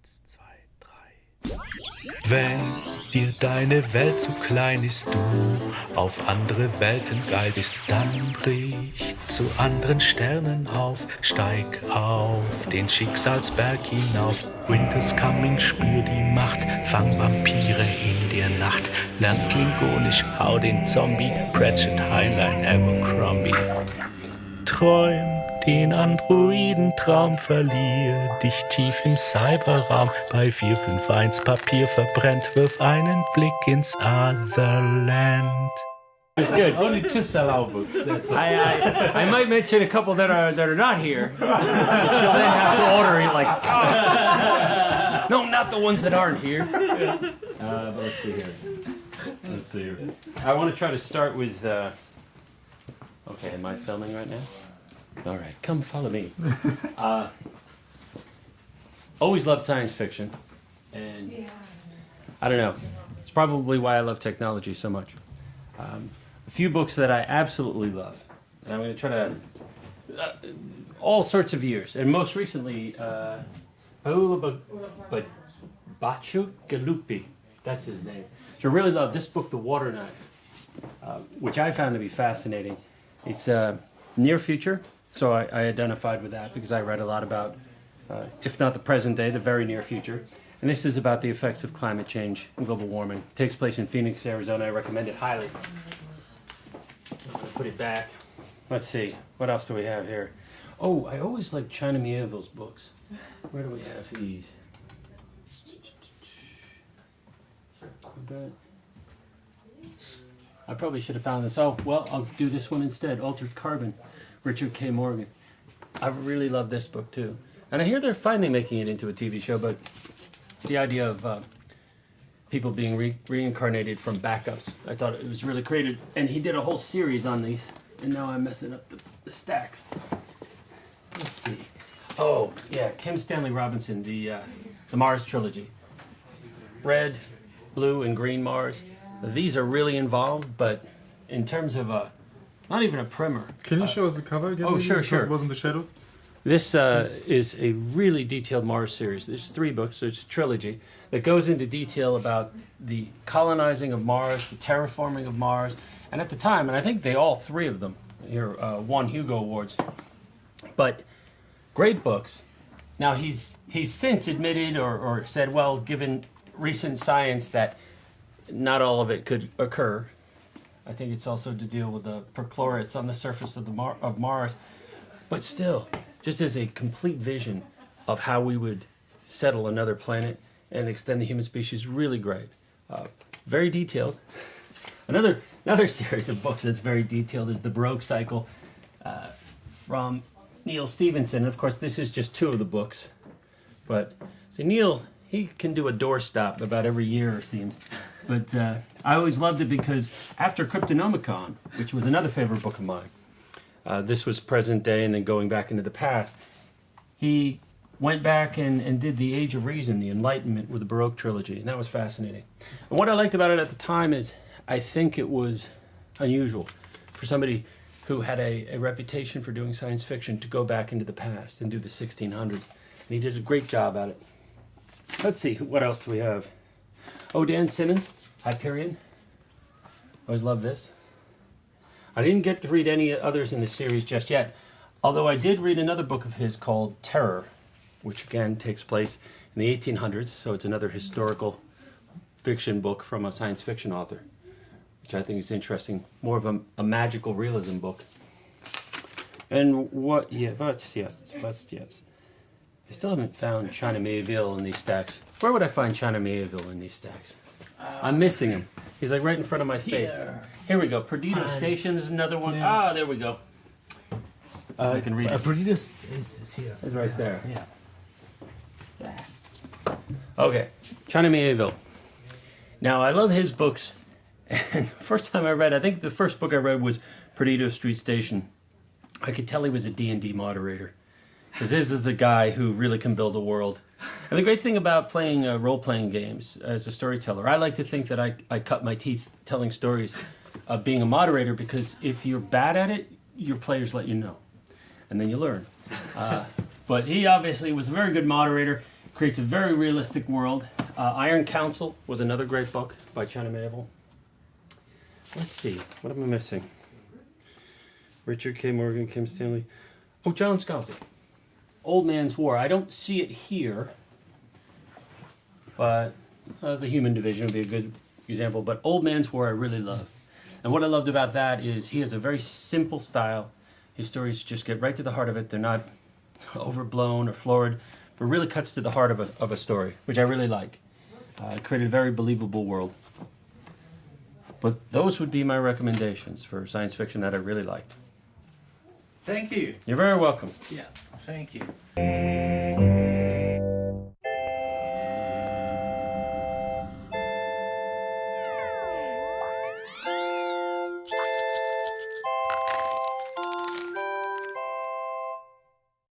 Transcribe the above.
2, 3. Wenn dir deine Welt zu klein ist, du auf andere Welten geil bist, dann brich zu anderen Sternen auf, steig auf den Schicksalsberg hinauf. Winter's coming, spür die Macht, fang Vampire in der Nacht, lern Klingonisch, hau den Zombie, Pratchett, Heinlein, Abercrombie. Träum den Androidentraum, verlier dich tief im Cyberraum. Bei 451 Papier verbrennt, wirf einen Blick ins Otherland. It's good. Only to sell our books. That's all. I might mention a couple that are not here. But she'll then have to order it like, oh. No, not the ones that aren't here. But let's see here. Let's see here. I want to try to start with. Okay, am I filming right now? All right, come follow me. Always loved science fiction, and I don't know. It's probably why I love technology so much. A few books that I absolutely love, and I'm going to try to all sorts of years, and most recently, Paolo Bacigalupi, that's his name. So I really love this book, The Water Knife, which I found to be fascinating. It's near future. So I identified with that because I read a lot about, if not the present day, the very near future. And this is about the effects of climate change and global warming. It takes place in Phoenix, Arizona. I recommend it highly. I'm going to put it back. Let's see. What else do we have here? Oh, I always like China Miéville's books. Where do we have these? I probably should have found this. Oh, well, I'll do this one instead. Altered Carbon. Richard K. Morgan. I really love this book too. And I hear they're finally making it into a TV show, but the idea of people being reincarnated from backups, I thought it was really creative. And he did a whole series on these, and now I'm messing up the stacks. Let's see. Oh, yeah, Kim Stanley Robinson, the Mars trilogy. Red, blue, and green Mars. These are really involved, but in terms of not even a primer. Can you show us the cover again? Oh, sure. It was in the shadows. This is a really detailed Mars series. There's 3 books. There's a trilogy that goes into detail about the colonizing of Mars, the terraforming of Mars, and at the time, and I think all 3 of them here won Hugo Awards. But great books. Now he's since admitted or said, well, given recent science, that not all of it could occur. I think it's also to deal with the perchlorates on the surface of of Mars. But still, just as a complete vision of how we would settle another planet and extend the human species, really great. Very detailed. Another series of books that's very detailed is The Baroque Cycle from Neil Stephenson. And of course, this is just 2 of the books. But see, Neil, he can do a doorstop about every year, it seems. But I always loved it because after Cryptonomicon, which was another favorite book of mine, this was present day and then going back into the past, he went back and did the Age of Reason, the Enlightenment with the Baroque trilogy, and that was fascinating. And what I liked about it at the time is I think it was unusual for somebody who had a reputation for doing science fiction to go back into the past and do the 1600s. And he did a great job at it. Let's see, what else do we have? Oh, Dan Simmons, Hyperion. Always love this. I didn't get to read any others in the series just yet, although I did read another book of his called Terror, which again takes place in the 1800s, so it's another historical fiction book from a science fiction author, which I think is interesting. More of a magical realism book. And what, yes. I still haven't found China Miéville in these stacks. Where would I find China Miéville in these stacks? I'm missing him. He's like right in front of my face. Here we go. Perdido Station is another one. Yeah. Ah, there we go. I can read it. Perdido is here. It's right there. Yeah. Okay. China Miéville. Now, I love his books. And the first time I read, I think the first book I read was Perdido Street Station. I could tell he was a D&D moderator. Because this is the guy who really can build a world. And the great thing about playing role-playing games as a storyteller, I like to think that I cut my teeth telling stories of being a moderator, because if you're bad at it, your players let you know. And then you learn. But he obviously was a very good moderator. Creates a very realistic world. Iron Council was another great book by China Miéville. Let's see, what am I missing? Richard K. Morgan, Kim Stanley. Oh, John Scalzi. Old Man's War. I don't see it here, but The Human Division would be a good example. But Old Man's War I really love. And what I loved about that is he has a very simple style. His stories just get right to the heart of it. They're not overblown or florid, but really cuts to the heart of a story, which I really like. Created a very believable world. But those would be my recommendations for science fiction that I really liked. Thank you. You're very welcome. Yeah, thank you.